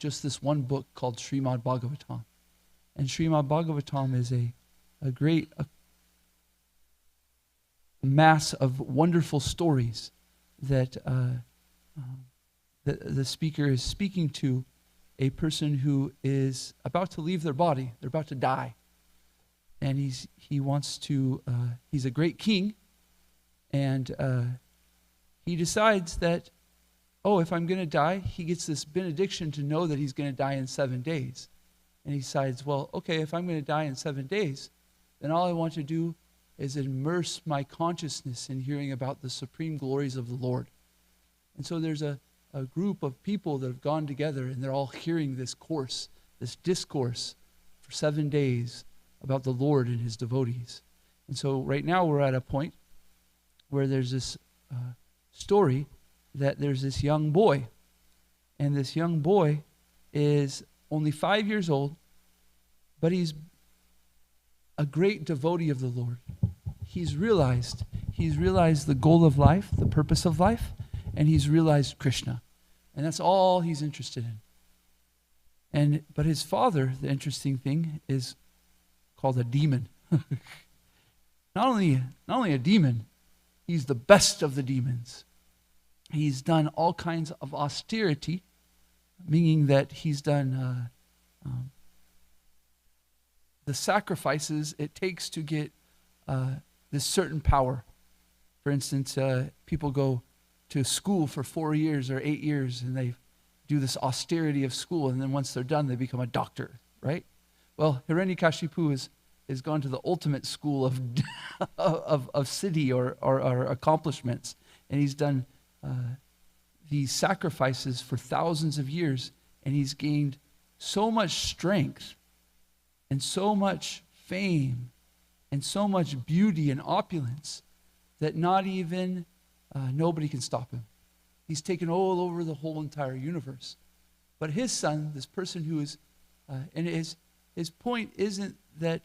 just this one book called Srimad Bhagavatam. And Srimad Bhagavatam is a great mass of wonderful stories that the speaker is speaking to a person who is about to leave their body. They're about to die. And he's a great king, and he decides that, if I'm going to die, he gets this benediction to know that he's going to die in 7 days. And he decides, if I'm going to die in 7 days, then all I want to do is immerse my consciousness in hearing about the supreme glories of the Lord. And so there's a group of people that have gone together, and they're all hearing this discourse for 7 days about the Lord and his devotees. And so right now we're at a point where there's this story that there's this young boy, and this young boy is only 5 years old, but he's a great devotee of the Lord. He's realized the goal of life, the purpose of life, and he's realized Krishna. And that's all he's interested in. But his father, the interesting thing, is called a demon. Not only a demon, he's the best of the demons. He's done all kinds of austerity, meaning that he's done the sacrifices it takes to get this certain power. For instance, people go to school for 4 years or 8 years, and they do this austerity of school, and then once they're done, they become a doctor, right? Well, Hiranyakashipu has gone to the ultimate school of of city or accomplishments, and he's done these sacrifices for thousands of years, and he's gained so much strength and so much fame and so much beauty and opulence that not even nobody can stop him. He's taken all over the whole entire universe. But his son, this person who is, and his point isn't that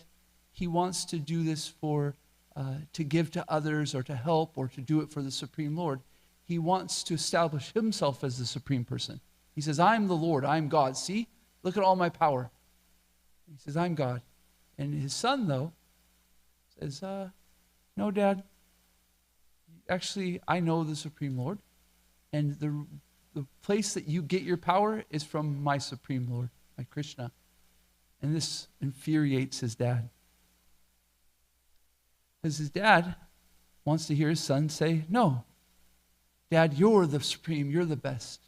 he wants to do this to give to others or to help or to do it for the Supreme Lord. He wants to establish himself as the supreme person. He says, I'm the Lord, I'm God. See, look at all my power. He says, I'm God. And his son, though, says, no, Dad. Actually, I know the Supreme Lord. And the place that you get your power is from my Supreme Lord, my Krishna. And this infuriates his dad. Because his dad wants to hear his son say, no, Dad, you're the supreme, you're the best,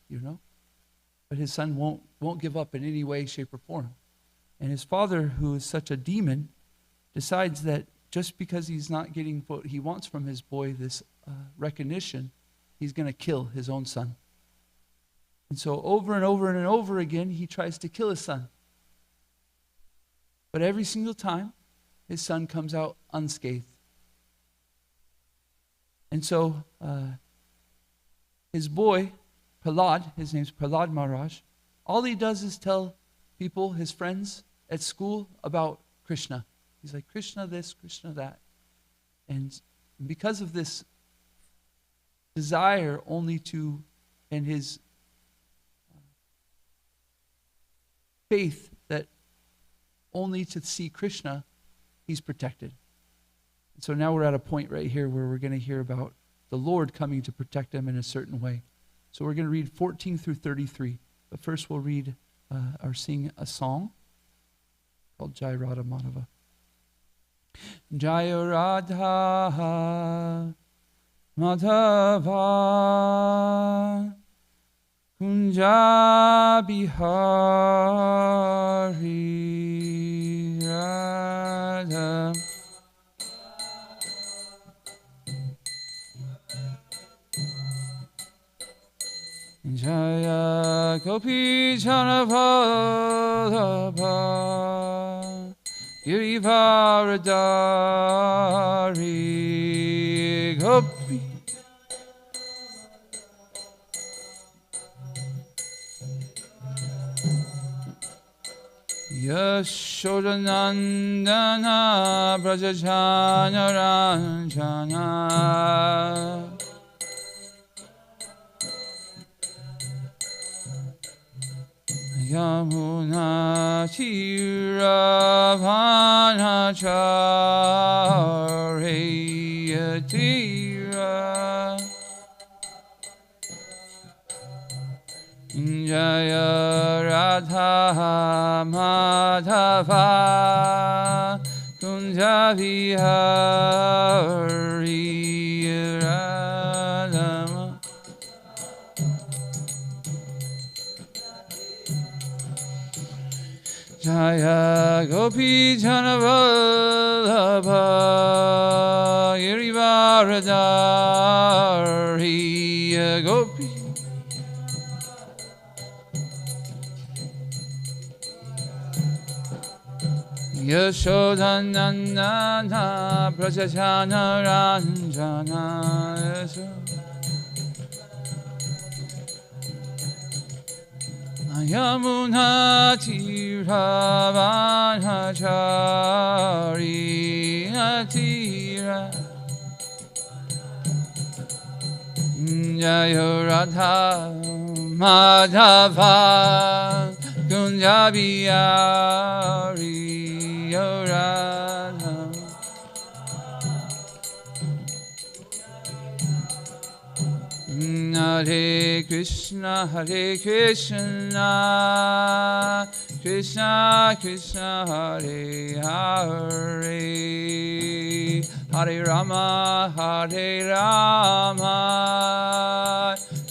But his son won't give up in any way, shape, or form. And his father, who is such a demon, decides that just because he's not getting what he wants from his boy, this recognition, he's going to kill his own son. And so over and over and over again, he tries to kill his son. But every single time, his son comes out unscathed. And so his boy, Prahlad, his name's Prahlad Maharaj, all he does is tell people, his friends at school, about Krishna. He's like, Krishna this, Krishna that. And because of this desire and his faith that only to see Krishna, he's protected. And so now we're at a point right here where we're going to hear about the Lord coming to protect him in a certain way. So we're going to read 14 through 33. But first we'll read or sing a song called Jai Radha Madhava. Jai Radha Madhava Kunja Bihari Radha Jaya Gopi Chanavallabha Girivaradari Gopi Yashodanandana Brajajana Ranjana Yamuna Tiravanacharya Tira Jaya Radha Madhava Kunja Vihari Radha Jaya Gopi Janavallabha Girivaradari Gopi Yashodanandana Prajajana Ranjana Yamuna Tiravanachari Tira Jaya Radha Madhava Kunjabiyari Radha Hare Krishna Krishna Krishna Hare Hare Hare Rama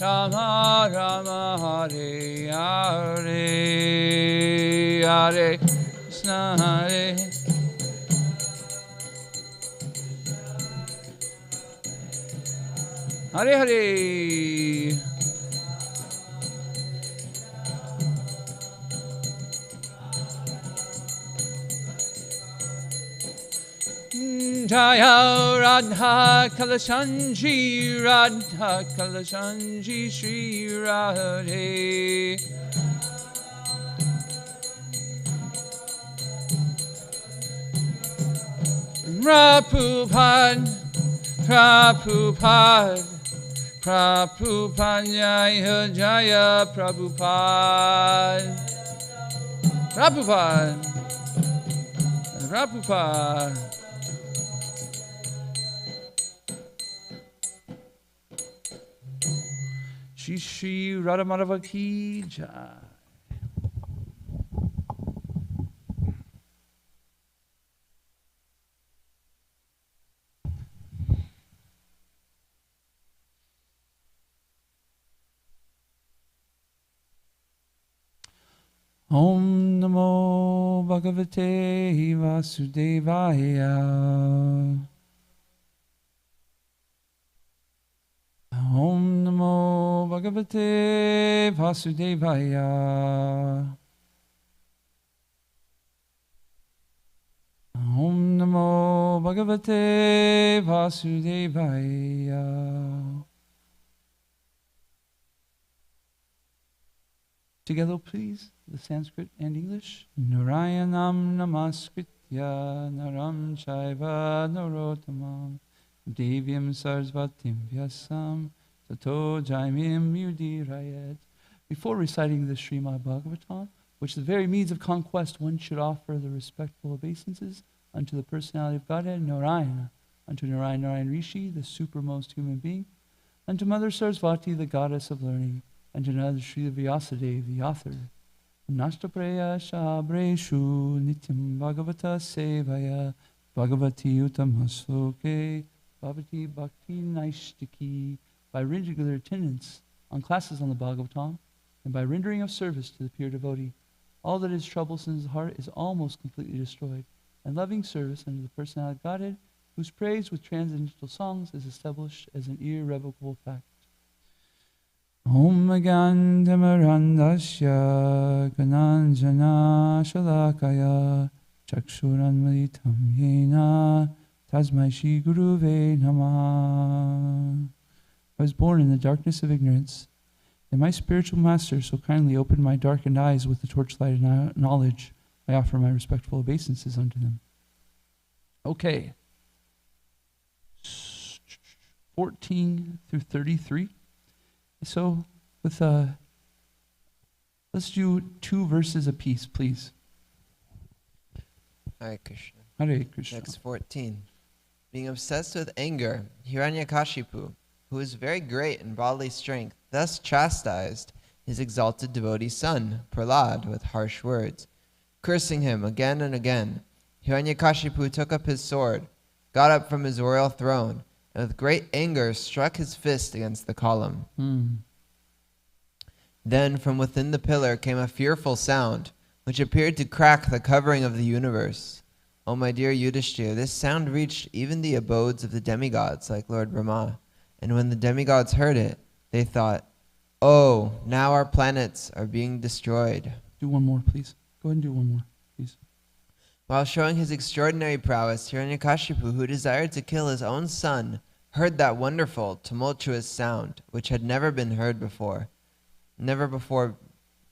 Rama Rama Hare Hare Hare Krishna Hare Hare Jaya Radha Kalashanji Radha Kalashanji Shri Radhe Prabhupada Jaya Jaya Prabhupada Shri Shri Radha Madhava Ki Jai. Om Namo Bhagavate Vasudevaya. Om Namo Bhagavate Vasudevaya. Om Namo Bhagavate Vasudevaya. Together, please, the Sanskrit and English. Narayanam namaskritya naram chaiva narottamam devyam sarasvatim vyasam tato jaimim yudirayet. Before reciting the Srimad Bhagavatam, which the very means of conquest one should offer the respectful obeisances unto the personality of Godhead, Narayana, unto Narayan Rishi, the supermost human being, unto Mother Sarasvati, the goddess of learning, and to another Srila Vyasadeva, the author. Nanda-braja shabreshu nityam bhagavata sevaya bhagavati uttamasloke bhavati bhakti naishtiki. By regular attendance on classes on the Bhagavatam, and by rendering of service to the pure devotee, all that is troublesome in his heart is almost completely destroyed, and loving service unto the personality of Godhead, whose praise with transcendental songs is established as an irrevocable fact. Om Gandamarandasya Gananjana Shalakaya Chakshuranmalitam Yena Tasmai Shri Guruve Namah. I was born in the darkness of ignorance, and my spiritual master so kindly opened my darkened eyes with the torchlight of knowledge. I offer my respectful obeisances unto them. Okay. 14 through 33. So, with Let's do 2 verses apiece, please. Hare Krishna. Hare Krishna. Text 14. Being obsessed with anger, Hiranyakashipu, who is very great in bodily strength, thus chastised his exalted devotee son, Prahlad, with harsh words. Cursing him again and again, Hiranyakashipu took up his sword, got up from his royal throne, and with great anger struck his fist against the column. Then from within the pillar came a fearful sound, which appeared to crack the covering of the universe. O my dear Yudhishthira, this sound reached even the abodes of the demigods like Lord Brahma. And when the demigods heard it, they thought, oh, now our planets are being destroyed. Do one more, please. Go ahead and do one more, please. While showing his extraordinary prowess, Hiranyakashipu, who desired to kill his own son, heard that wonderful, tumultuous sound, which had never before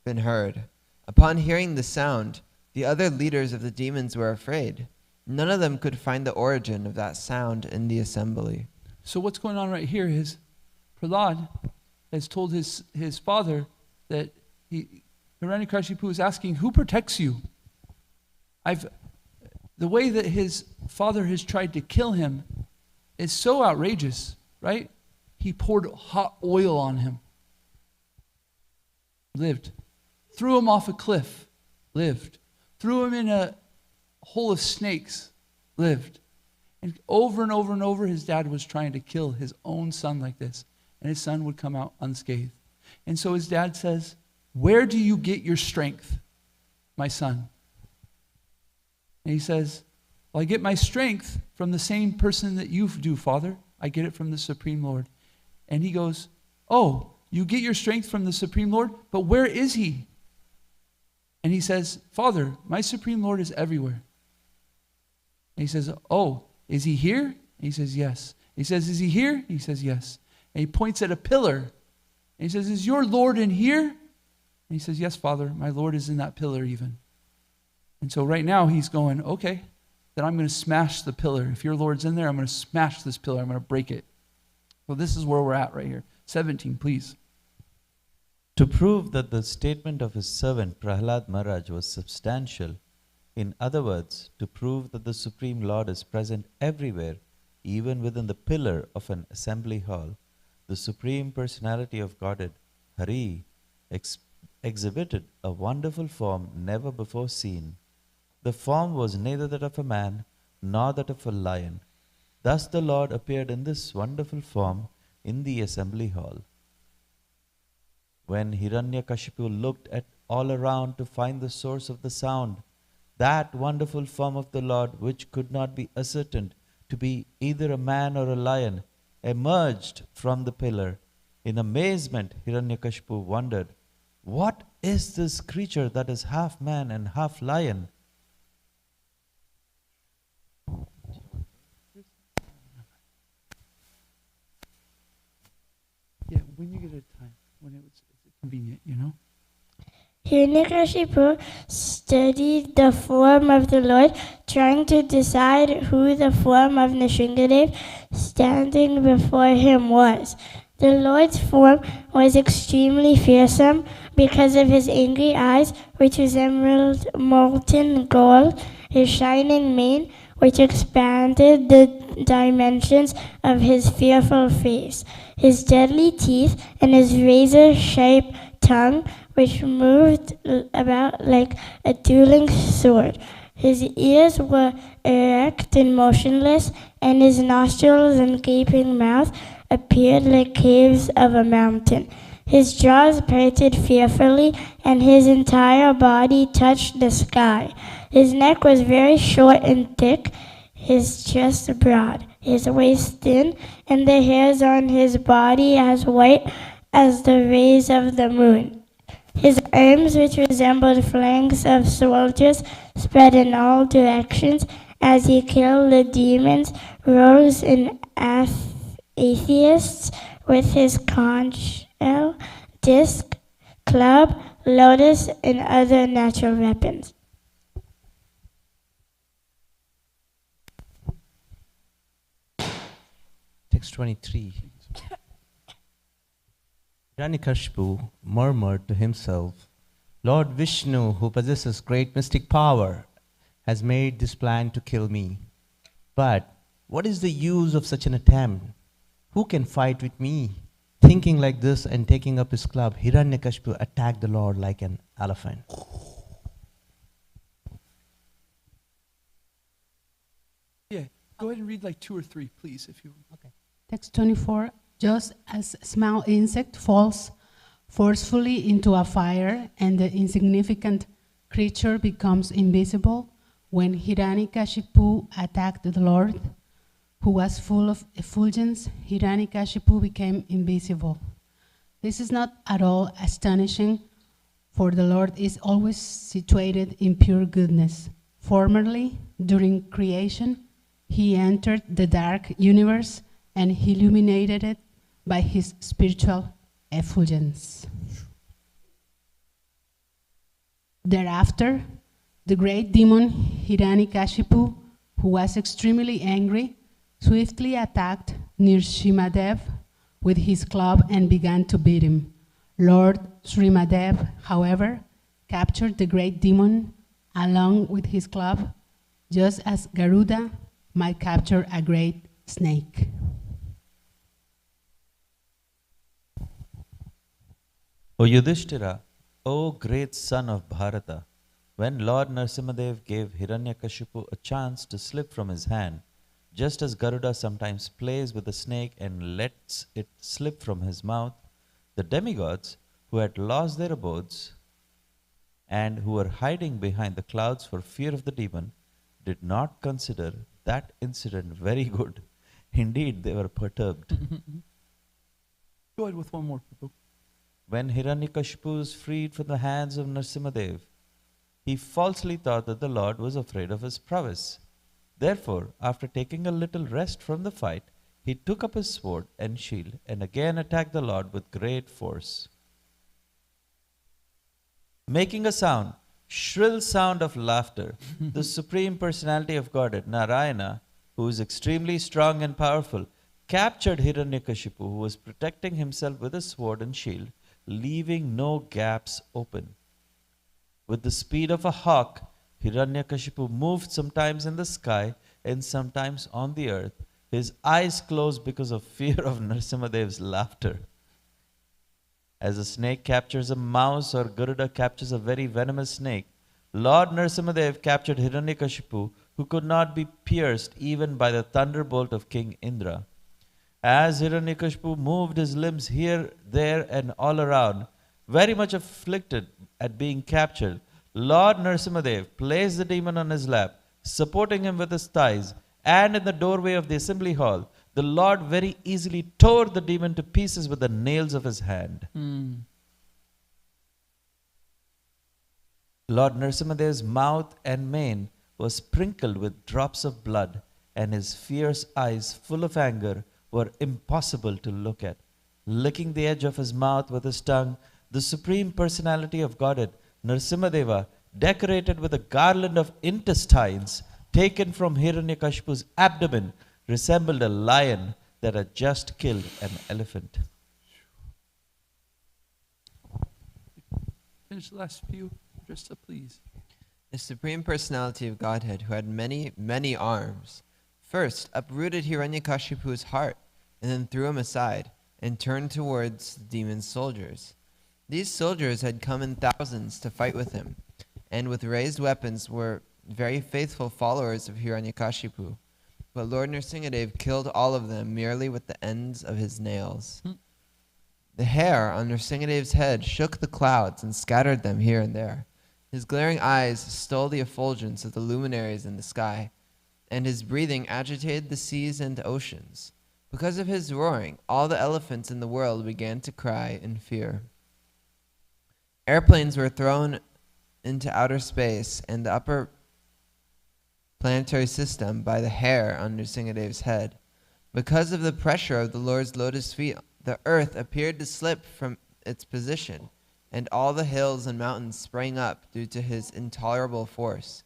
been heard. Upon hearing the sound, the other leaders of the demons were afraid. None of them could find the origin of that sound in the assembly. So what's going on right here is Prahlad has told his father that Hiranyakashipu is asking, who protects you? The way that his father has tried to kill him is so outrageous, right? He poured hot oil on him. Lived. Threw him off a cliff. Lived. Threw him in a hole of snakes. Lived. And over, his dad was trying to kill his own son like this. And his son would come out unscathed. And so his dad says, where do you get your strength, my son? And he says, well, I get my strength from the same person that you do, Father. I get it from the Supreme Lord. And he goes, oh, you get your strength from the Supreme Lord, but where is he? And he says, Father, my Supreme Lord is everywhere. And he says, oh, is he here? And he says, yes. He says, is he here? And he says, yes. And he points at a pillar. And he says, is your Lord in here? And he says, yes, Father, my Lord is in that pillar even. And so right now he's going, okay, then I'm going to smash the pillar. If your Lord's in there, I'm going to smash this pillar. I'm going to break it. So this is where we're at right here. 17, please. To prove that the statement of his servant Prahlad Maharaj was substantial, in other words, to prove that the Supreme Lord is present everywhere, even within the pillar of an assembly hall, the Supreme Personality of Godhead, Hari, exhibited a wonderful form never before seen. The form was neither that of a man nor that of a lion. Thus the Lord appeared in this wonderful form in the assembly hall. When Hiranyakashipu looked at all around to find the source of the sound, that wonderful form of the Lord, which could not be ascertained to be either a man or a lion, emerged from the pillar. In amazement, Hiranyakashipu wondered, what is this creature that is half man and half lion? Yeah, when you get a time, when it's convenient, you know? Hiranyakashipu studied the form of the Lord, trying to decide who the form of Nrsingadev standing before him was. The Lord's form was extremely fearsome because of his angry eyes, which resembled molten gold, his shining mane, which expanded the dimensions of his fearful face, his deadly teeth, and his razor-sharp tongue, which moved about like a dueling sword. His ears were erect and motionless, and his nostrils and gaping mouth appeared like caves of a mountain. His jaws parted fearfully, and his entire body touched the sky. His neck was very short and thick, his chest broad, his waist thin, and the hairs on his body as white as the rays of the moon. His arms, which resembled flanks of soldiers, spread in all directions as he killed the demons, rose in atheists with his conch shell, disc, club, lotus, and other natural weapons. Text 23. Hiranyakashipu murmured to himself, Lord Vishnu, who possesses great mystic power, has made this plan to kill me. But what is the use of such an attempt? Who can fight with me? Thinking like this and taking up his club, Hiranyakashipu attacked the Lord like an elephant. Yeah, go ahead and read like 2 or 3, please, if you. Okay. Text 24. Just as a small insect falls forcefully into a fire and the insignificant creature becomes invisible, when Hiranyakashipu attacked the Lord, who was full of effulgence, Hiranyakashipu became invisible. This is not at all astonishing, for the Lord is always situated in pure goodness. Formerly, during creation, he entered the dark universe and illuminated it by his spiritual effulgence. Thereafter, the great demon Hiranyakashipu, who was extremely angry, swiftly attacked Nrsimhadev with his club and began to beat him. Lord Srimadev, however, captured the great demon along with his club, just as Garuda might capture a great snake. O Yudhishthira, O great son of Bharata, when Lord Nrsimhadev gave Hiranyakashipu a chance to slip from his hand, just as Garuda sometimes plays with a snake and lets it slip from his mouth, the demigods, who had lost their abodes and who were hiding behind the clouds for fear of the demon, did not consider that incident very good. Indeed, they were perturbed. Go ahead with one more, Prabhu. When Hiranyakashipu was freed from the hands of Nrsimhadev, he falsely thought that the Lord was afraid of his prowess. Therefore, after taking a little rest from the fight, he took up his sword and shield and again attacked the Lord with great force. Making a sound, shrill sound of laughter, the Supreme Personality of Godhead, Narayana, who is extremely strong and powerful, captured Hiranyakashipu, who was protecting himself with a sword and shield, leaving no gaps open. With the speed of a hawk, Hiranyakashipu moved sometimes in the sky and sometimes on the earth, his eyes closed because of fear of Nrsimhadev's laughter. As a snake captures a mouse or Garuda captures a very venomous snake, Lord Nrsimhadev captured Hiranyakashipu, who could not be pierced even by the thunderbolt of King Indra. As Hiranyakashipu moved his limbs here, there, and all around, very much afflicted at being captured, Lord Nrsimhadev placed the demon on his lap, supporting him with his thighs, and in the doorway of the assembly hall, the Lord very easily tore the demon to pieces with the nails of his hand. Lord Nrsimhadev's mouth and mane was sprinkled with drops of blood, and his fierce eyes, full of anger, were impossible to look at. Licking the edge of his mouth with his tongue, the Supreme Personality of Godhead, Nrsimhadeva, decorated with a garland of intestines taken from Hiranyakashipu's abdomen, resembled a lion that had just killed an elephant. Finish the last few. Drista, please. The Supreme Personality of Godhead, who had many, many arms, first uprooted Hiranyakashipu's heart, and then threw him aside, and turned towards the demon's soldiers. These soldiers had come in thousands to fight with him, and with raised weapons were very faithful followers of Hiranyakashipu. But Lord Nrsimhadev killed all of them merely with the ends of his nails. The hair on Nrsimhadev's head shook the clouds and scattered them here and there. His glaring eyes stole the effulgence of the luminaries in the sky, and his breathing agitated the seas and oceans. Because of his roaring, all the elephants in the world began to cry in fear. Airplanes were thrown into outer space and the upper planetary system by the hair on Nrsimhadev's head. Because of the pressure of the Lord's lotus feet, the earth appeared to slip from its position, and all the hills and mountains sprang up due to his intolerable force.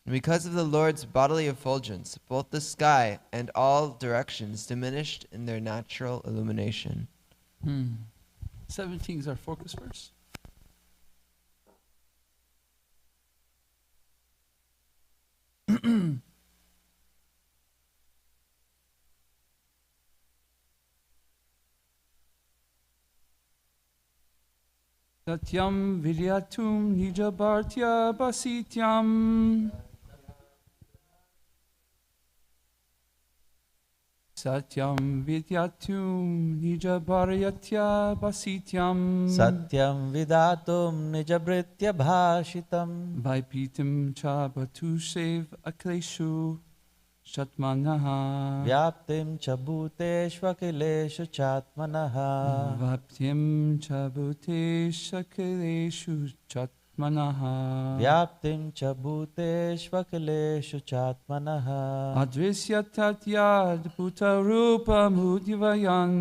And because of the Lord's bodily effulgence, both the sky and all directions diminished in their natural illumination. 17 is our focus verse. Satyam vidyatum nijabartya basityam. Satyam vidyatum nijabaryatya basityam. Satyam vidatum nijabritya bhashitam. Vaipitam cha bhatushev akleshu shatmanaha. Vyaptim cha bhuteshvakileshu chatmanaha. Vaptim cha bhuteshakileshu chatmanaha. Vyaptim cha bhuteshvakileshu chatmanaha. Adrishyatatyad bhutarupam udvayan.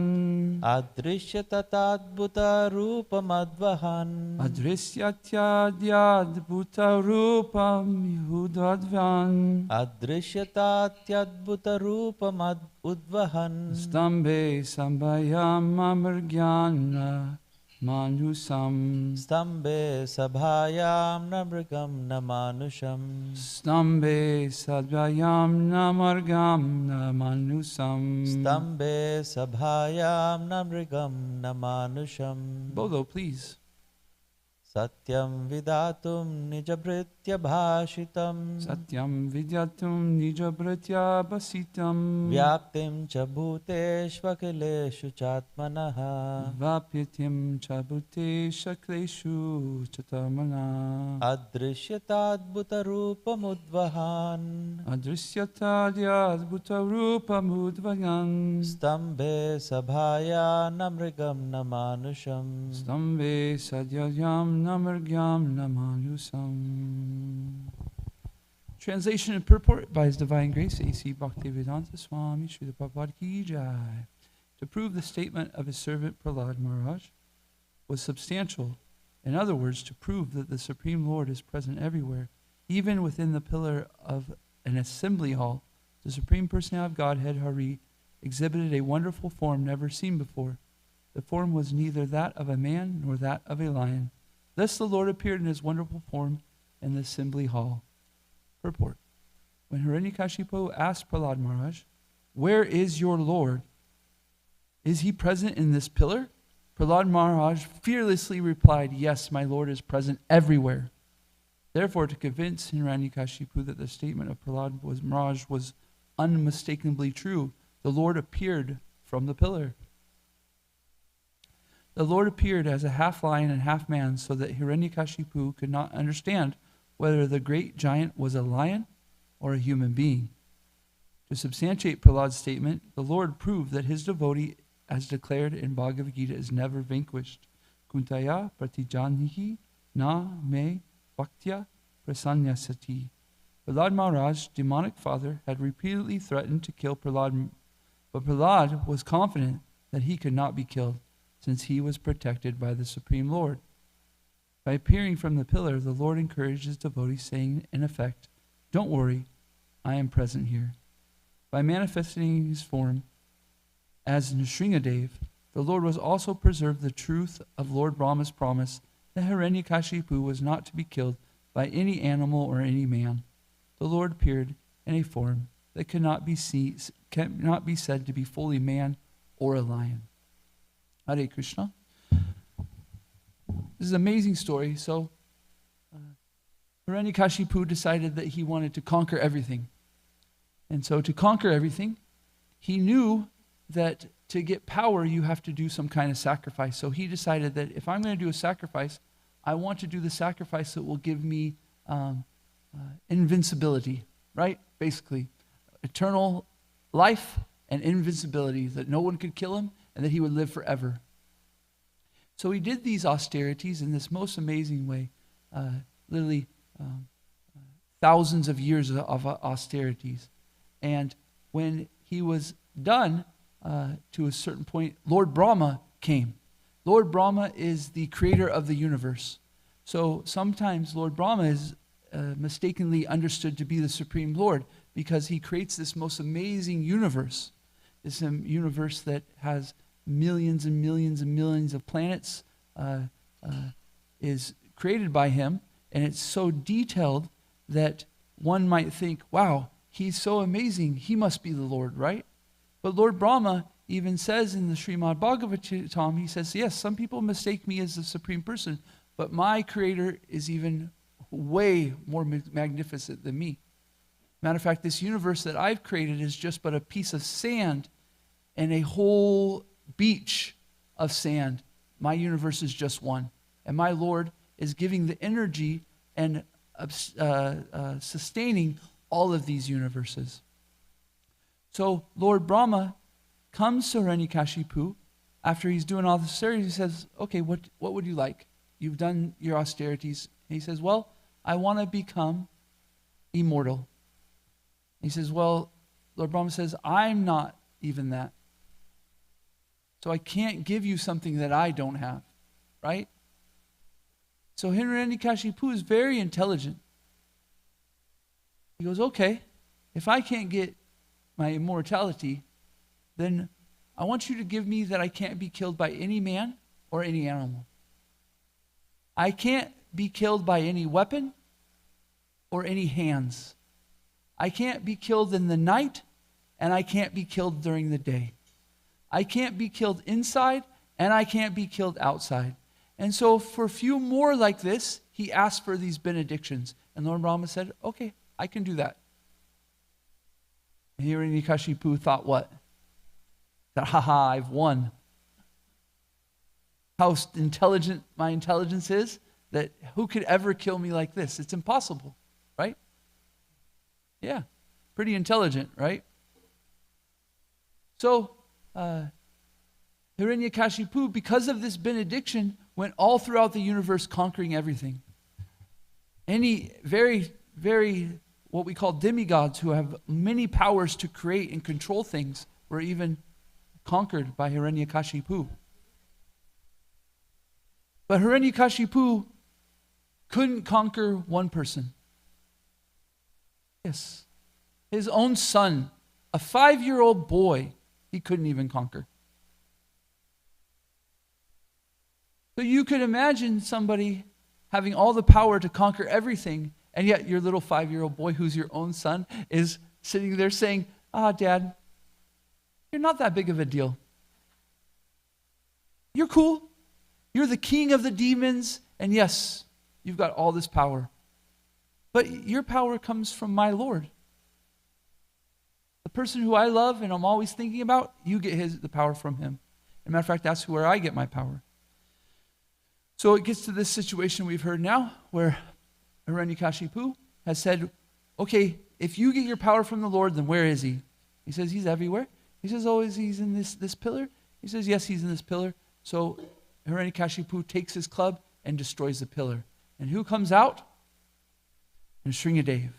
Adrishyatadbhuta rupamadvahan. Adrishyatatyad bhutarupam udvayan. Adrishyatatyadbhuta rupamad udvahan. Stambe sambayam amargyana manusam. Stambe sabhayam namrigam namanusham. Stambe sadvayam namargam namanusam. Stambe sabhayam namrigam namanusham. Bolo, please. Satyam vidatum nijabritya bhashitam. Satyam vidyatum nijabritya basitam. Vyaptim cha bhuteshvakileshu chatmanaha. Vapyatim chabute shakleshu chatamana. Adrishyatadbhuta rupamudvahan. Adrishyatadyad bhutarupamudvayan. Stambe sabhaya namrigam namanusham. Stambe sadyayam namargyam namanusam. Translation and purport by His Divine Grace A.C. Bhaktivedanta Swami Srila Prabhupada Ki Jai. To prove the statement of his servant Prahlad Maharaj was substantial. In other words, to prove that the Supreme Lord is present everywhere, even within the pillar of an assembly hall, the Supreme Personality of Godhead Hari exhibited a wonderful form never seen before. The form was neither that of a man nor that of a lion. Thus the Lord appeared in his wonderful form in the assembly hall. Purport. When Hiranyakashipu asked Prahlad Maharaj, "Where is your Lord? Is he present in this pillar?" Prahlad Maharaj fearlessly replied, "Yes, my Lord is present everywhere." Therefore, to convince Hiranyakashipu that the statement of Prahlad Maharaj was unmistakably true, the Lord appeared from the pillar. The Lord appeared as a half lion and half man, so that Hiranyakashipu could not understand whether the great giant was a lion or a human being. To substantiate Prahlad's statement, the Lord proved that his devotee, as declared in Bhagavad Gita, is never vanquished. Kuntaya pratijanihi na me bhaktya prasanyasati. Prahlad Maharaj's demonic father had repeatedly threatened to kill Prahlad, but Prahlad was confident that he could not be killed, since he was protected by the Supreme Lord. By appearing from the pillar, the Lord encouraged his devotee, saying, in effect, "Don't worry, I am present here." By manifesting his form as Nrsingadev, the Lord was also preserved the truth of Lord Brahma's promise that Hiranyakashipu was not to be killed by any animal or any man. The Lord appeared in a form that cannot be said to be fully man or a lion. Hare Krishna. This is an amazing story. So, Hiranyakashipu decided that he wanted to conquer everything. And so to conquer everything, he knew that to get power, you have to do some kind of sacrifice. So he decided that if I'm going to do a sacrifice, I want to do the sacrifice that will give me invincibility, right? Basically, eternal life and invincibility, that no one could kill him and that he would live forever. So he did these austerities in this most amazing way, literally thousands of years of austerities. And when he was done, to a certain point, Lord Brahma came. Lord Brahma is the creator of the universe. So sometimes Lord Brahma is mistakenly understood to be the Supreme Lord because he creates this most amazing universe. This universe that has millions and millions and millions of planets is created by him, and it's so detailed that one might think, wow, he's so amazing. He must be the Lord, right? But Lord Brahma even says in the Srimad Bhagavatam, he says, yes, some people mistake me as the supreme person, but my creator is even way more magnificent than me. Matter of fact, this universe that I've created is just but a piece of sand and a whole beach of sand. My universe is just one. And my Lord is giving the energy and sustaining all of these universes. So Lord Brahma comes to Hiranyakashipu after he's doing all the austerities. He says, okay, what would you like? You've done your austerities. And he says, well, I want to become immortal. He says, well, Lord Brahma says, I'm not even that. So I can't give you something that I don't have, right? So Hiranyakashipu is very intelligent. He goes, okay, if I can't get my immortality, then I want you to give me that I can't be killed by any man or any animal. I can't be killed by any weapon or any hands. I can't be killed in the night, and I can't be killed during the day. I can't be killed inside, and I can't be killed outside. And so for a few more like this, he asked for these benedictions. And Lord Brahma said, okay, I can do that. And Hiranyakashipu thought what? That, haha, I've won. How intelligent my intelligence is, that who could ever kill me like this? It's impossible, right? Yeah, pretty intelligent, right? So, Hiranyakashipu, because of this benediction, went all throughout the universe conquering everything. Any very, very, what we call demigods who have many powers to create and control things were even conquered by Hiranyakashipu. But Hiranyakashipu couldn't conquer one person. Yes, his own son, a 5-year-old boy, he couldn't even conquer. So you could imagine somebody having all the power to conquer everything, and yet your little 5-year-old boy, who's your own son, is sitting there saying, Dad, you're not that big of a deal. You're cool. You're the king of the demons, and yes, you've got all this power. But your power comes from my Lord. The person who I love and I'm always thinking about, you get the power from him. As a matter of fact, that's where I get my power. So it gets to this situation we've heard now, where Hiranyakashipu has said, okay, if you get your power from the Lord, then where is he? He says, he's everywhere. He says, oh, is he in this pillar? He says, yes, he's in this pillar. So Hiranyakashipu takes his club and destroys the pillar. And who comes out? And Sringadev.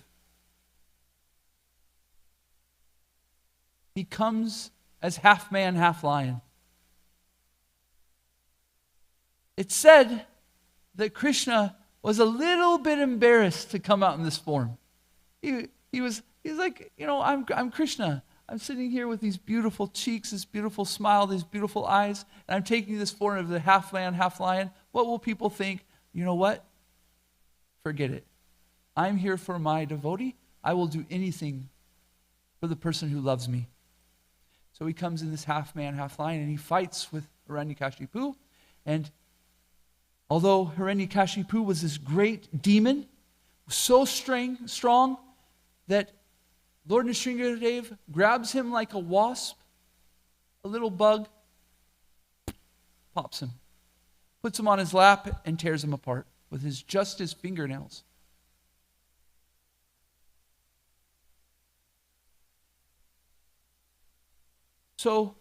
He comes as half man, half lion. It's said that Krishna was a little bit embarrassed to come out in this form. He's like, I'm Krishna. I'm sitting here with these beautiful cheeks, this beautiful smile, these beautiful eyes, and I'm taking this form of the half man, half lion. What will people think? You know what? Forget it. I'm here for my devotee. I will do anything for the person who loves me. So he comes in this half man, half lion, and he fights with Hiranyakashipu. And although Hiranyakashipu was this great demon, so strong that Lord Nrsingadev grabs him like a wasp, a little bug, pops him, puts him on his lap, and tears him apart with just his fingernails. So,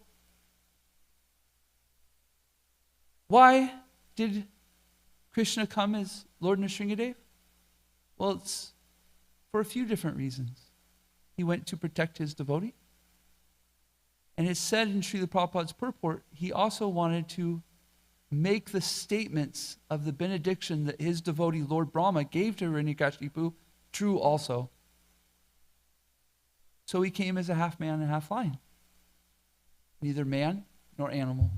why did Krishna come as Lord Nrsingadev? Well, it's for a few different reasons. He went to protect his devotee. And it's said in Srila Prabhupada's purport, he also wanted to make the statements of the benediction that his devotee, Lord Brahma, gave to Hiranyakashipu true also. So he came as a half man and half lion. Neither man nor animal.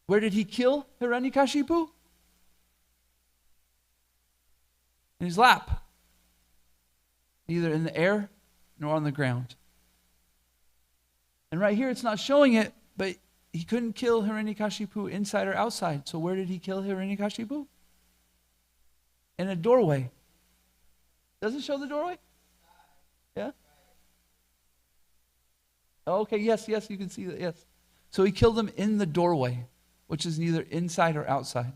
Where did he kill Hiranyakashipu? in his lap, neither in the air nor on the ground. And right here it's not showing it, but he couldn't kill Hiranyakashipu inside or outside. So where did he kill Hiranyakashipu? In a doorway. Does it show the doorway? Yeah? Okay, yes, you can see that, yes. So he killed him in the doorway, which is neither inside or outside.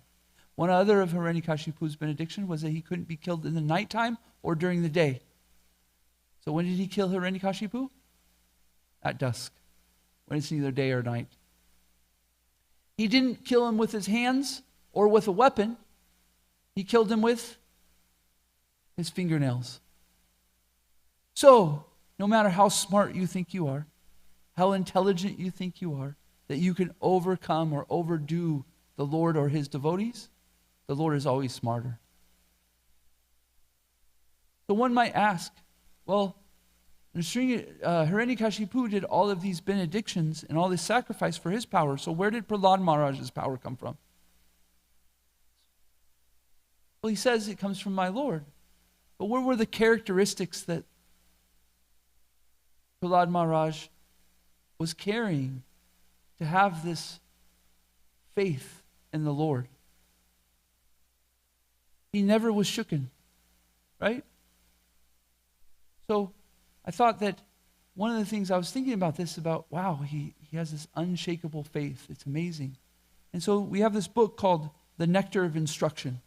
One other of Hiranyakashipu's benediction was that he couldn't be killed in the nighttime or during the day. So when did he kill Hiranyakashipu? At dusk, when it's neither day or night. He didn't kill him with his hands or with a weapon. He killed him with his fingernails. So, no matter how smart you think you are, how intelligent you think you are, that you can overcome or overdo the Lord or his devotees, the Lord is always smarter. So one might ask, well, Hiranyakashipu did all of these benedictions and all this sacrifice for his power, so where did Prahlad Maharaj's power come from? Well, he says it comes from my Lord. But what were the characteristics that Prahlad Maharaj was carrying to have this faith in the Lord? He never was shooken, right? So I thought that one of the things I was thinking about this, about, wow, he has this unshakable faith. It's amazing. And so we have this book called The Nectar of Instruction.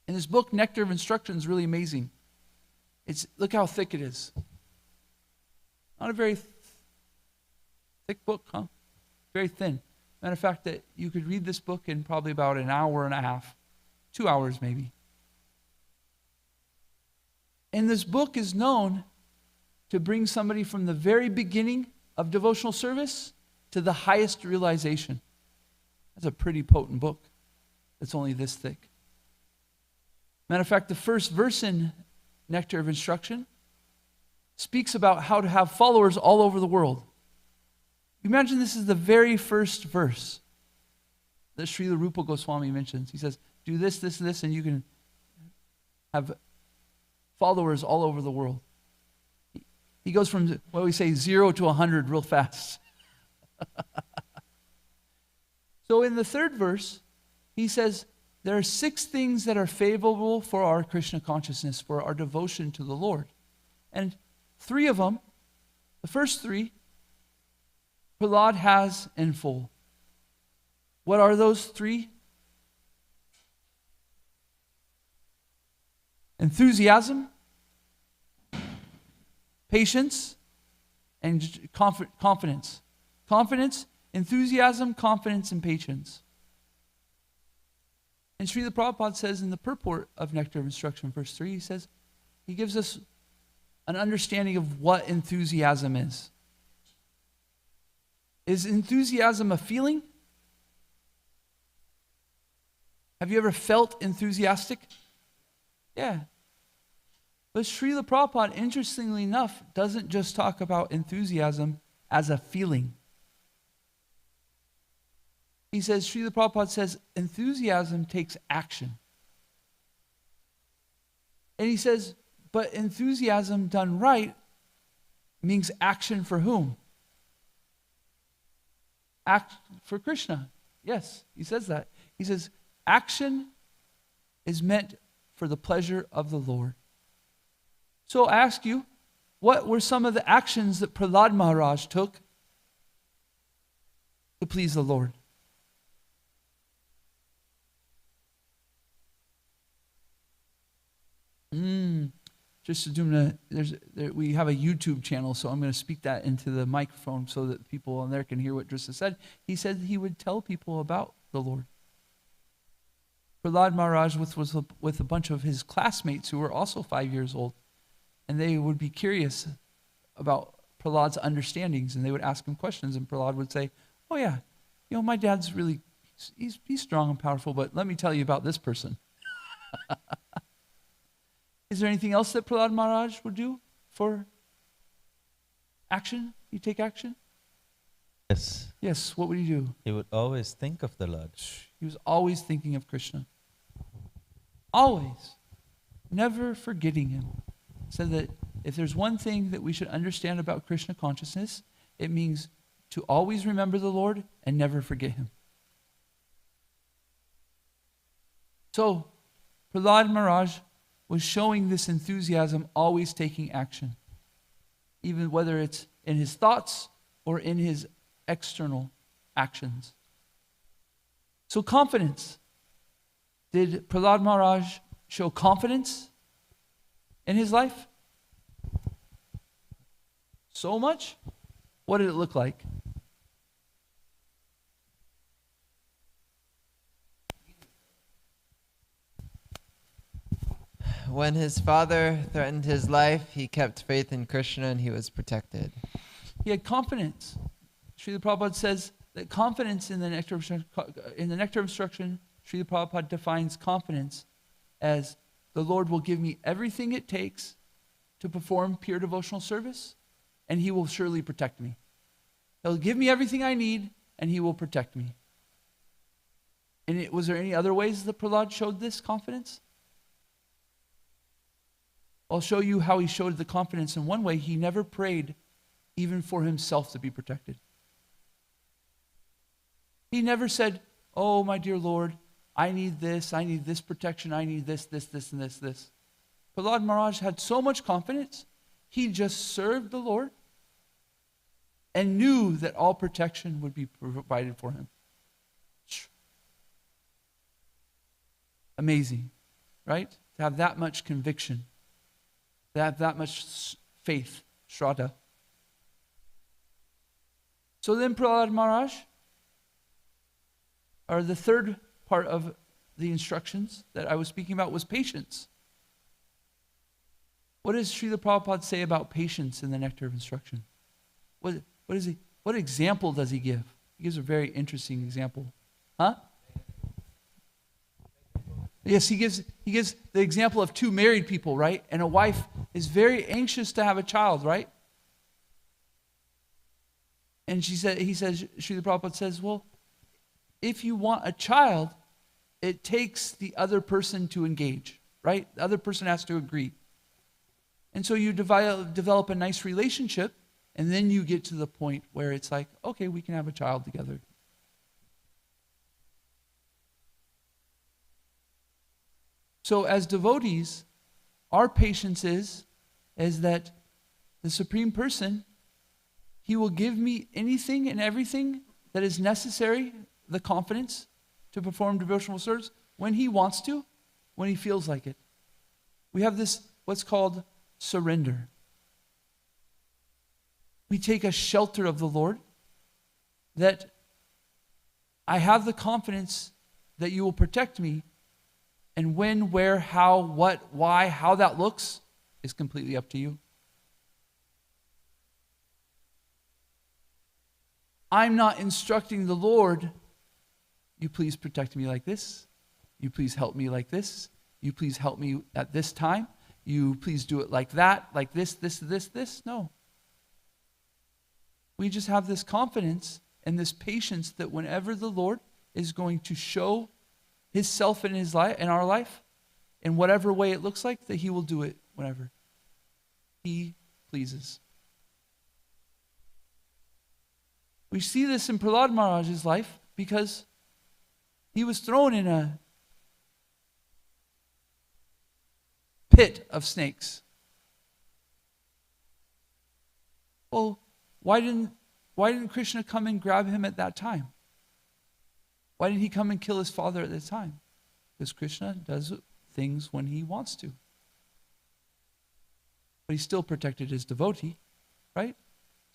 And this book, Nectar of Instruction, is really amazing. Look how thick it is. Not a very thick book, huh? Very thin. Matter of fact, that you could read this book in probably about an hour and a half, 2 hours maybe. And this book is known to bring somebody from the very beginning of devotional service to the highest realization. That's a pretty potent book. It's only this thick. Matter of fact, the first verse in Nectar of Instruction speaks about how to have followers all over the world. Imagine this is the very first verse that Srila Rupa Goswami mentions. He says, do this, this, and this, and you can have followers all over the world. He goes from, what we say, 0 to 100 real fast. So in the third verse, he says, there are 6 things that are favorable for our Krishna consciousness, for our devotion to the Lord. And 3 of them, the first 3, Prahlad has in full. What are those 3? Enthusiasm, patience, and confidence. Confidence, enthusiasm, confidence, and patience. And Srila Prabhupada says in the purport of Nectar of Instruction, verse 3, he says, he gives us an understanding of what enthusiasm is. Is enthusiasm a feeling? Have you ever felt enthusiastic? Yeah. But Srila Prabhupada, interestingly enough, doesn't just talk about enthusiasm as a feeling. He says, Srila Prabhupada says, enthusiasm takes action. And he says, but enthusiasm done right means action for whom? Act for Krishna. Yes, he says that. He says, action is meant for the pleasure of the Lord. So I ask you, what were some of the actions that Prahlad Maharaj took to please the Lord? We have a YouTube channel, so I'm going to speak that into the microphone so that people on there can hear what Drissa said. He said he would tell people about the Lord. Prahlad Maharaj was with a bunch of his classmates who were also 5 years old, and they would be curious about Prahlad's understandings, and they would ask him questions, and Prahlad would say, oh yeah, my dad's really, he's strong and powerful, but let me tell you about this person. Is there anything else that Prahlad Maharaj would do for action? You take action? Yes. Yes, what would he do? He would always think of the Lord. He was always thinking of Krishna. Always. never forgetting him. So that if there's one thing that we should understand about Krishna consciousness, it means to always remember the Lord and never forget him. So, Prahlad Maharaj was showing this enthusiasm, always taking action, even whether it's in his thoughts or in his external actions. So confidence. Did Prahlad Maharaj show confidence in his life? So much? What did it look like? When his father threatened his life, he kept faith in Krishna and he was protected. He had confidence. Srila Prabhupada says that confidence in the Nectar of Instruction, Srila Prabhupada defines confidence as the Lord will give me everything it takes to perform pure devotional service, and he will surely protect me. He'll give me everything I need, and he will protect me. And was there any other ways that Prahlad showed this confidence? I'll show you how he showed the confidence. In one way, he never prayed even for himself to be protected. He never said, oh, my dear Lord, I need this protection, I need this, and this. Prahlad Maharaj had so much confidence, he just served the Lord and knew that all protection would be provided for him. Amazing, right? To have that much conviction, to have that much faith, shraddha. So then Prahlad Maharaj, or the third part of the instructions that I was speaking about was patience. What does Srila Prabhupada say about patience in the Nectar of Instruction? What example does he give? He gives a very interesting example. Huh? Yes, he gives the example of two married people, right? And a wife is very anxious to have a child, right? And Srila Prabhupada says, well, if you want a child, it takes the other person to engage, right? The other person has to agree. And so you develop a nice relationship, and then you get to the point where it's like, okay, we can have a child together. So as devotees, our patience is that the Supreme Person, he will give me anything and everything that is necessary, the confidence to perform devotional service when he wants to, when he feels like it. We have this, what's called surrender. We take a shelter of the Lord, that I have the confidence that you will protect me, and when, where, how, what, why, how that looks is completely up to you. I'm not instructing the Lord, you please protect me like this, you please help me like this, you please help me at this time, you please do it like that, like this. No. We just have this confidence and this patience that whenever the Lord is going to show his self in his life, in our life, in whatever way it looks like, that he will do it whenever he pleases. We see this in Prahlad Maharaj's life because he was thrown in a pit of snakes. Well, why didn't Krishna come and grab him at that time? Why didn't he come and kill his father at the time? Because Krishna does things when he wants to. But he still protected his devotee, right?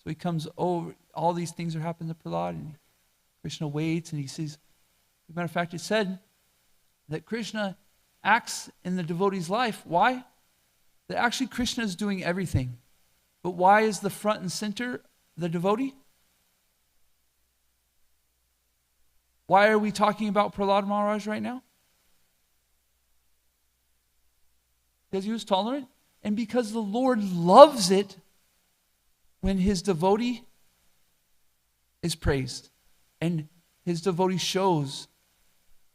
So he comes over, all these things are happening to Prahlad, and Krishna waits, and he sees, as a matter of fact, it said that Krishna acts in the devotee's life. Why? That actually Krishna is doing everything. But why is the front and center the devotee? Why are we talking about Prahlad Maharaj right now? Because he was tolerant, and because the Lord loves it when his devotee is praised and his devotee shows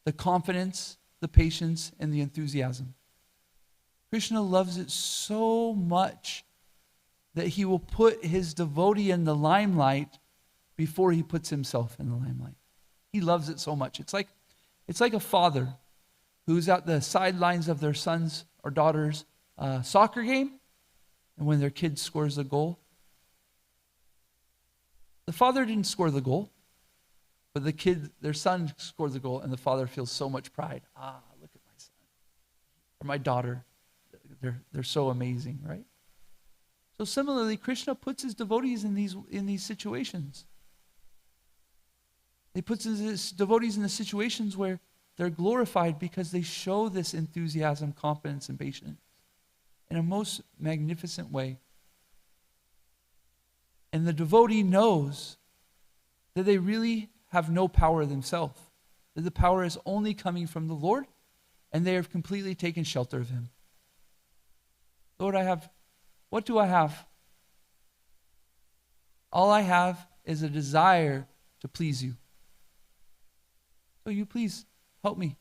the confidence, the patience, and the enthusiasm. Krishna loves it so much that he will put his devotee in the limelight before he puts himself in the limelight. He loves it so much. It's like a father who's at the sidelines of their son's or daughter's soccer game, and when their kid scores a goal, the father didn't score the goal, but their son scored the goal, and the father feels so much pride. Look at my son or my daughter. They're so amazing, right? So similarly, Krishna puts his devotees in these situations. He puts his devotees in the situations where they're glorified because they show this enthusiasm, confidence, and patience in a most magnificent way. And the devotee knows that they really have no power themselves, that the power is only coming from the Lord, and they have completely taken shelter of him. Lord, what do I have? All I have is a desire to please you. So you please help me.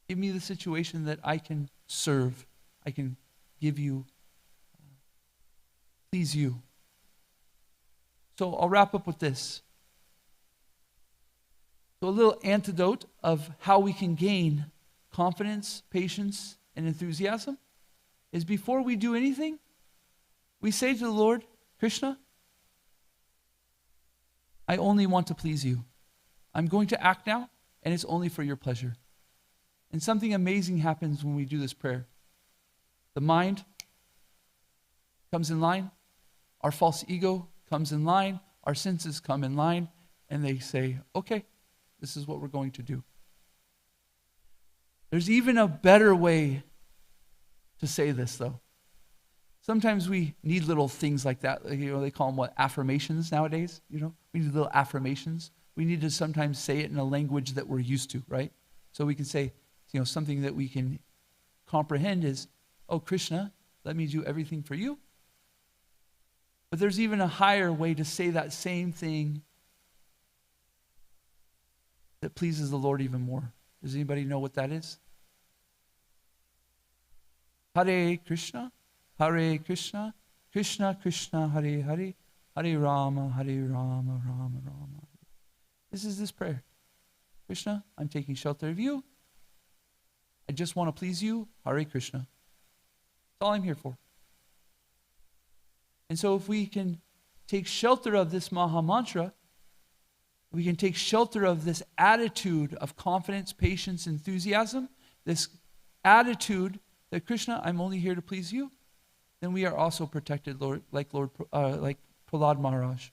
Give me the situation that I can serve, I can give you, please you. So I'll wrap up with this. So a little antidote of how we can gain confidence, patience, and enthusiasm is before we do anything, we say to the Lord, Krishna, I only want to please you. I'm going to act now, and it's only for your pleasure. And something amazing happens when we do this prayer. The mind comes in line, our false ego comes in line, our senses come in line, and they say, okay, this is what we're going to do. There's even a better way to say this, though. Sometimes we need little things like that. They call them what? Affirmations nowadays, We need little affirmations. We need to sometimes say it in a language that we're used to, right? So we can say, something that we can comprehend is, oh, Krishna, let me do everything for you. But there's even a higher way to say that same thing that pleases the Lord even more. Does anybody know what that is? Hare Krishna, Krishna Krishna, Hare Hare, Hare Rama, Rama Rama. This is this prayer. Krishna, I'm taking shelter of you. I just want to please you. Hare Krishna. That's all I'm here for. And so if we can take shelter of this Maha Mantra, we can take shelter of this attitude of confidence, patience, enthusiasm, this attitude that Krishna, I'm only here to please you, then we are also protected, Lord, like Prahlad Maharaj.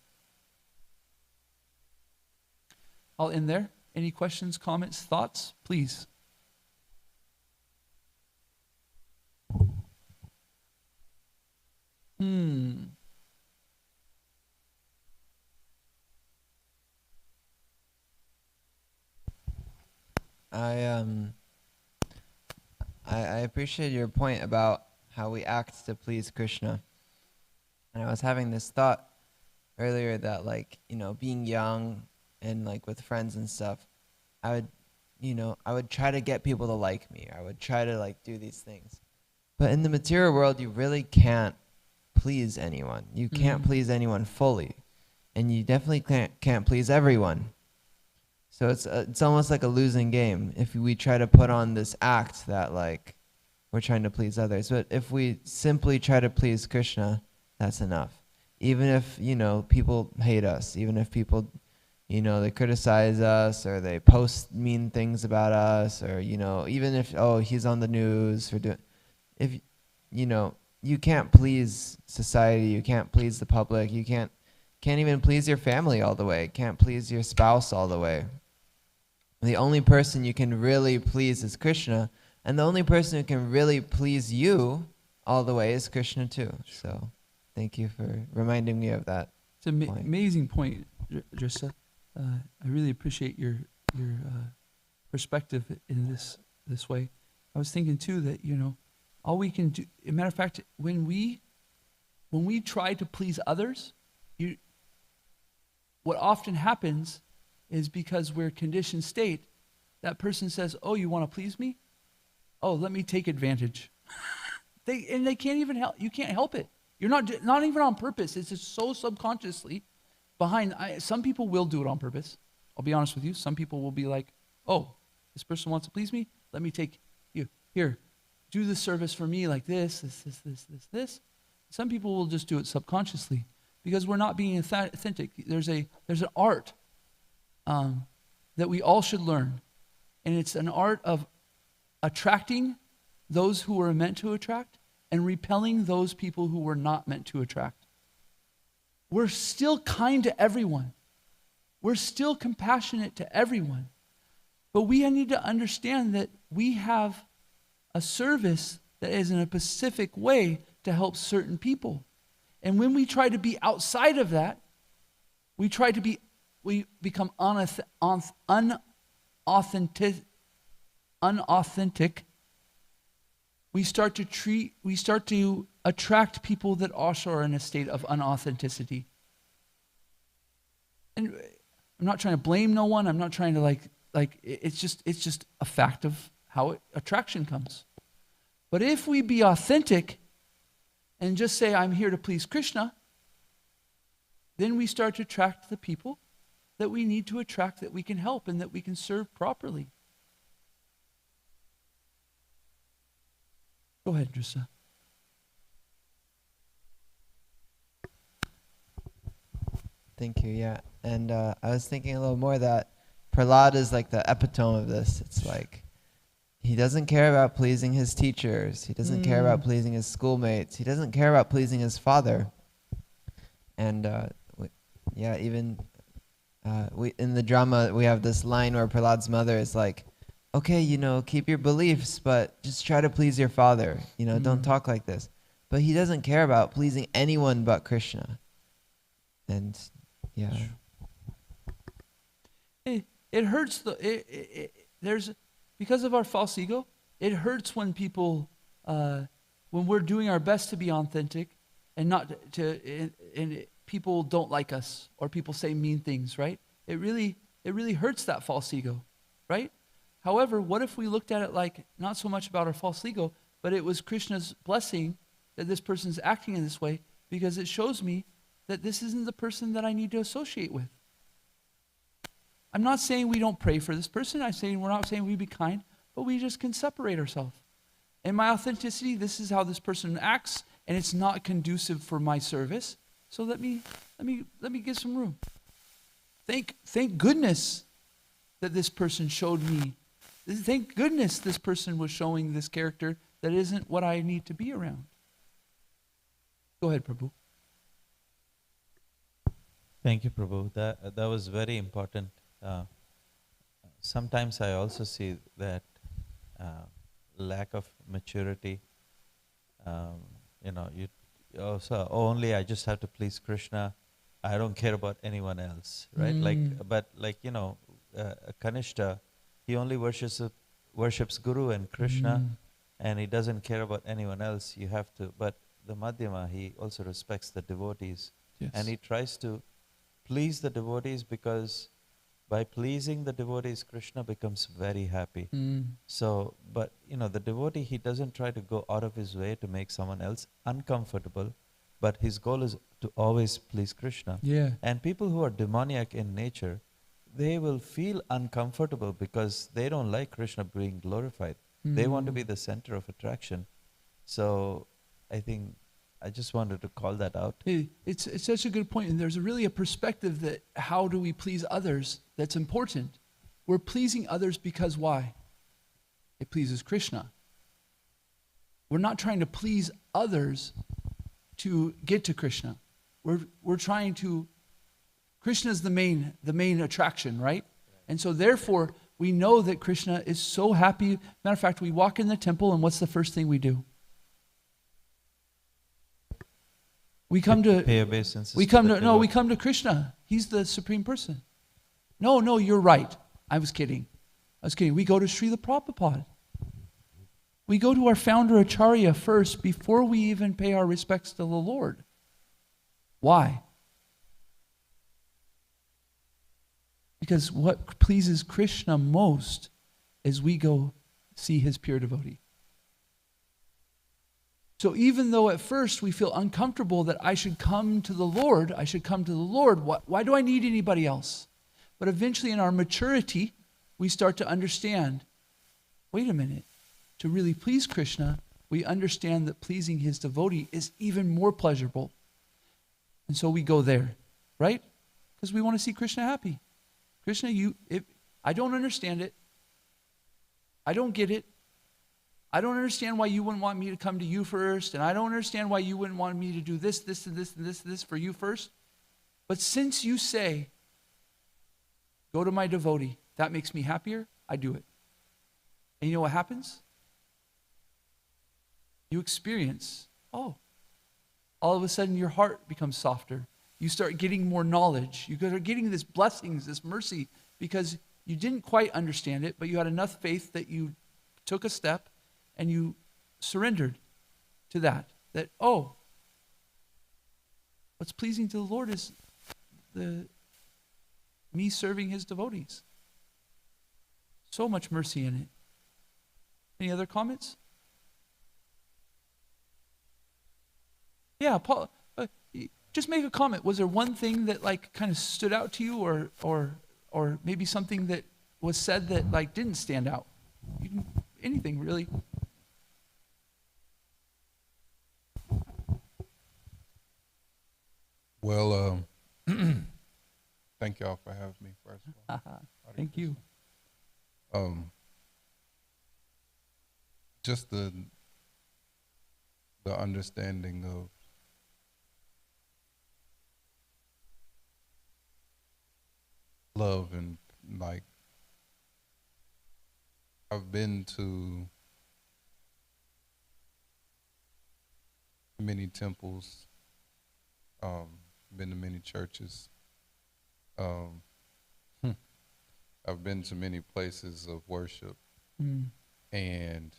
I'll end there. Any questions, comments, thoughts? Please. I appreciate your point about how we act to please Krishna. And I was having this thought earlier that being young and with friends and stuff, I would try to get people to like me. I would try to do these things. But in the material world, you really can't please anyone. You can't please anyone fully. And you definitely can't please everyone. So it's almost like a losing game if we try to put on this act that we're trying to please others. But if we simply try to please Krishna, that's enough. Even if, people hate us, even if people, they criticize us or they post mean things about us or, even if, he's on the news for doing, if, you can't please society, you can't please the public, you can't even please your family all the way, can't please your spouse all the way. The only person you can really please is Krishna, and the only person who can really please you all the way is Krishna too. So thank you for reminding me of that. It's an amazing point, Drissa. I really appreciate your perspective in this way. I was thinking too that, all we can do, as a matter of fact, when we try to please others, what often happens is because we're conditioned state, that person says, oh, you want to please me? Oh, let me take advantage. They can't even help. You can't help it. You're not even on purpose. It's just so subconsciously behind. Some people will do it on purpose. I'll be honest with you. Some people will be like, oh, this person wants to please me. Let me take you here. Do the service for me like this. Some people will just do it subconsciously because we're not being authentic. There's an art that we all should learn, and it's an art of attracting those who are meant to attract and repelling those people who were not meant to attract. We're still kind to everyone. We're still compassionate to everyone. But we need to understand that we have a service that is in a specific way to help certain people. And when we try to be outside of that, we become unauthentic. We start to attract people that also are in a state of unauthenticity. And I'm not trying to blame no one. I'm not trying to it's just a fact of how attraction comes. But if we be authentic and just say, I'm here to please Krishna, then we start to attract the people that we need to attract, that we can help and that we can serve properly. Go ahead, Drissa. Thank you, yeah. And I was thinking a little more that Prahlad is like the epitome of this. It's like he doesn't care about pleasing his teachers. He doesn't care about pleasing his schoolmates. He doesn't care about pleasing his father. And even in the drama, we have this line where Prahlad's mother is like, okay, keep your beliefs, but just try to please your father. Don't talk like this. But he doesn't care about pleasing anyone but Krishna. And yeah. It hurts. Because of our false ego, it hurts when people, when we're doing our best to be authentic, and and people don't like us, or people say mean things, right? It really hurts that false ego, right? However, what if we looked at it like not so much about our false ego, but it was Krishna's blessing that this person's acting in this way, because it shows me that this isn't the person that I need to associate with. I'm not saying we don't pray for this person. We're not saying we be kind, but we just can separate ourselves. In my authenticity, this is how this person acts, and it's not conducive for my service. So let me give some room. Thank goodness that this person showed me. Thank goodness this person was showing this character that isn't what I need to be around. Go ahead, Prabhu. Thank you, Prabhu. That was very important. Sometimes I also see that lack of maturity. You also only I just have to please Krishna. I don't care about anyone else, right? Kanishta, he only worships Guru and Krishna, and he doesn't care about anyone else. You have to. But the Madhyama, he also respects the devotees, and he tries to please the devotees, because by pleasing the devotees, Krishna becomes very happy. So, but the devotee, he doesn't try to go out of his way to make someone else uncomfortable, but his goal is to always please Krishna. Yeah. And people who are demoniac in nature, they will feel uncomfortable because they don't like Krishna being glorified. They want to be the center of attraction. So I think I just wanted to call that out. It's such a good point. And there's really a perspective that how do we please others that's important. We're pleasing others because why? It pleases Krishna. We're not trying to please others to get to Krishna. We're trying to, Krishna is the main attraction, right? And so therefore, we know that Krishna is so happy. Matter of fact, we walk in the temple, and what's the first thing we do? We come to Krishna. He's the supreme person. No, you're right. I was kidding. We go to Srila Prabhupada. We go to our founder Acharya first before we even pay our respects to the Lord. Why? Because what pleases Krishna most is we go see his pure devotee. So even though at first we feel uncomfortable that I should come to the Lord, why do I need anybody else? But eventually in our maturity, we start to understand, wait a minute, to really please Krishna, we understand that pleasing his devotee is even more pleasurable. And so we go there, right? Because we want to see Krishna happy. Krishna, I don't understand it. I don't get it. I don't understand why you wouldn't want me to come to you first, and I don't understand why you wouldn't want me to do this, this, and this, and this, and this for you first. But since you say, go to my devotee, that makes me happier, I do it. And you know what happens? You experience, all of a sudden your heart becomes softer. You start getting more knowledge. You start getting this blessings, this mercy, because you didn't quite understand it, but you had enough faith that you took a step and you surrendered to that, what's pleasing to the Lord is me serving his devotees. So much mercy in it. Any other comments? Yeah, Paul, just make a comment. Was there one thing that kind of stood out to you, or maybe something that was said that didn't stand out? Anything really. Well, thank y'all for having me first of all. Thank you. Just the understanding of love, and I've been to many temples, been to many churches. I've been to many places of worship. And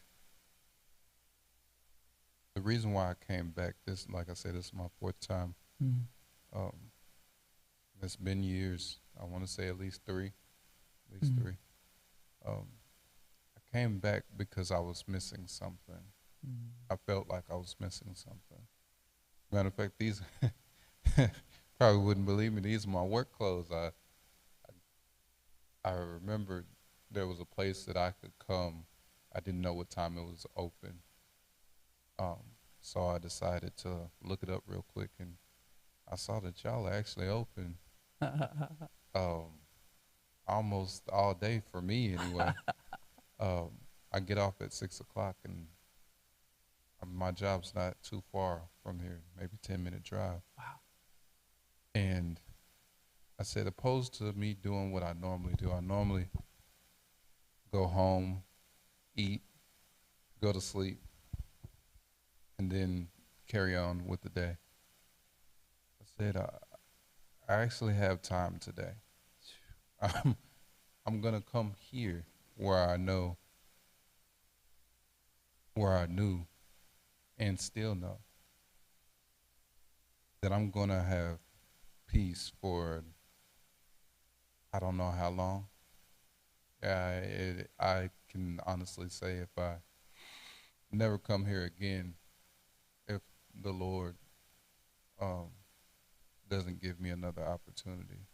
the reason why I came back, like I said, this is my fourth time. It's been years. I want to say at least three. I came back because I was missing something. I felt like I was missing something. Matter of fact, these probably wouldn't believe me. These are my work clothes. I remembered there was a place that I could come. I didn't know what time it was open. So I decided to look it up real quick, and I saw that y'all are actually open almost all day for me anyway. I get off at 6 o'clock, and my job's not too far from here, maybe 10-minute drive. Wow. And I said, opposed to me doing what I normally do, I normally go home, eat, go to sleep, and then carry on with the day. I said, I actually have time today. I'm gonna come here where I knew, and still know that I'm gonna have peace for I don't know how long. I can honestly say if I never come here again, if the Lord doesn't give me another opportunity,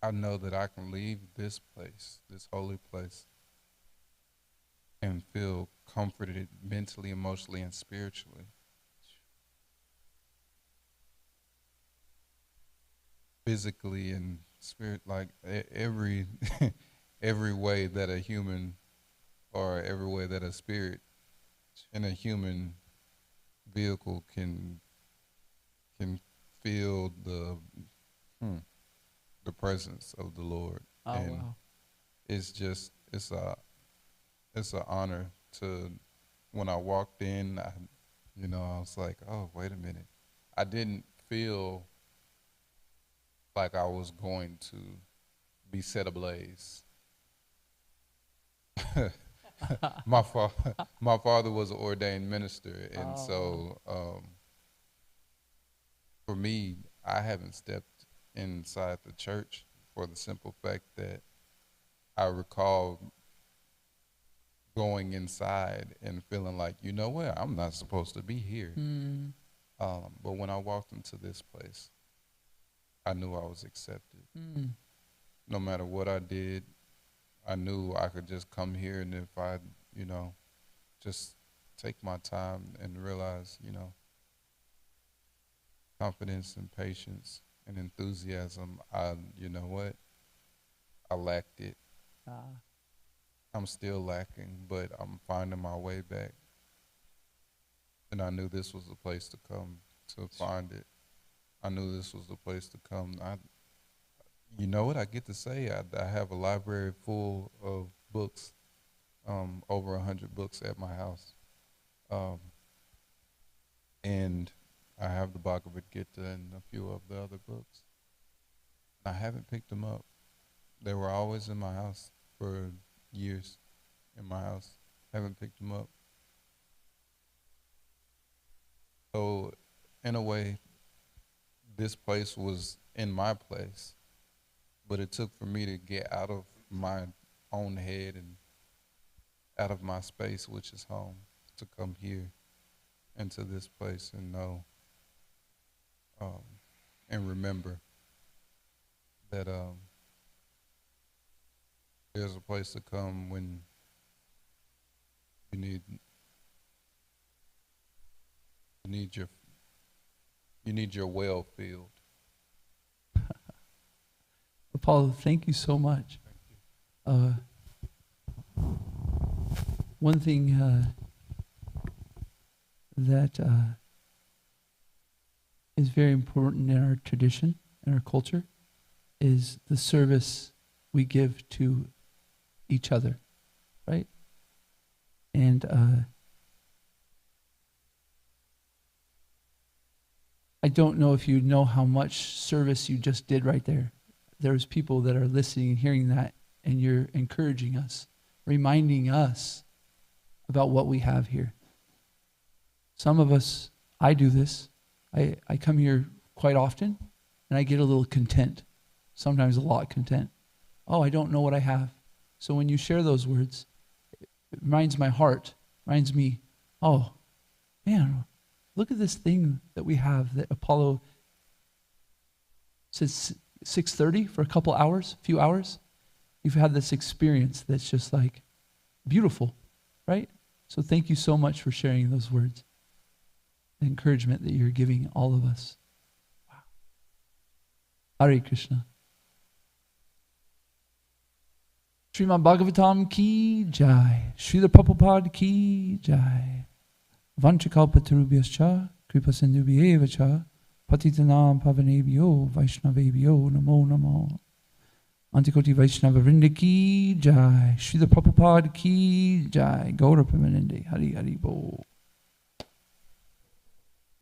I know that I can leave this place, this holy place, and feel comforted mentally, emotionally, and spiritually. Physically and spirit, every every way that a human, or every way that a spirit in a human vehicle can feel the presence of the Lord. Oh, and wow. It's just it's an honor to, when I walked in, I was like, oh, wait a minute. I didn't feel like I was going to be set ablaze. My father was an ordained minister, and so for me, I haven't stepped inside the church for the simple fact that I recall going inside and feeling like, you know what, I'm not supposed to be here. But when I walked into this place, I knew I was accepted. No matter what I did, I knew I could just come here, and if I, just take my time and realize, confidence and patience and enthusiasm, you know what? I lacked it. I'm still lacking, but I'm finding my way back. And I knew this was the place to come to find it. I knew this was the place to come. You know what I get to say? I have a library full of books, over 100 books at my house. And I have the Bhagavad Gita and a few of the other books. I haven't picked them up. They were always in my house for years, in my house. Haven't picked them up. So, in a way, this place was in my place, but it took for me to get out of my own head and out of my space, which is home, to come here into this place and know and remember that there's a place to come when you need your well filled. Apollo, thank you so much. One thing that is very important in our tradition, in our culture, is the service we give to each other, right? And I don't know if you know how much service you just did right there. There's people that are listening and hearing that, and you're encouraging us, reminding us about what we have here. Some of us, I do this. I come here quite often, and I get a little content, sometimes a lot content. Oh, I don't know what I have. So when you share those words, it reminds my heart, reminds me, oh, man, look at this thing that we have that Apollo says 6:30 for a couple hours, a few hours. You've had this experience that's just like beautiful, right? So thank you so much for sharing those words. The encouragement that you're giving all of us. Wow. Hare Krishna. Srimad Bhagavatam ki jai. Srila Prabhupada ki jai. Vanchakalpatarubhyascha kripasindubhyevacha patitanam pavanebhyo vaishnavebhyo namo namo. Antikoti Vaishnava Vrinda ki jai. Srila Prabhupada ki jai. Gaura Pramanande. Hari Hari Bo.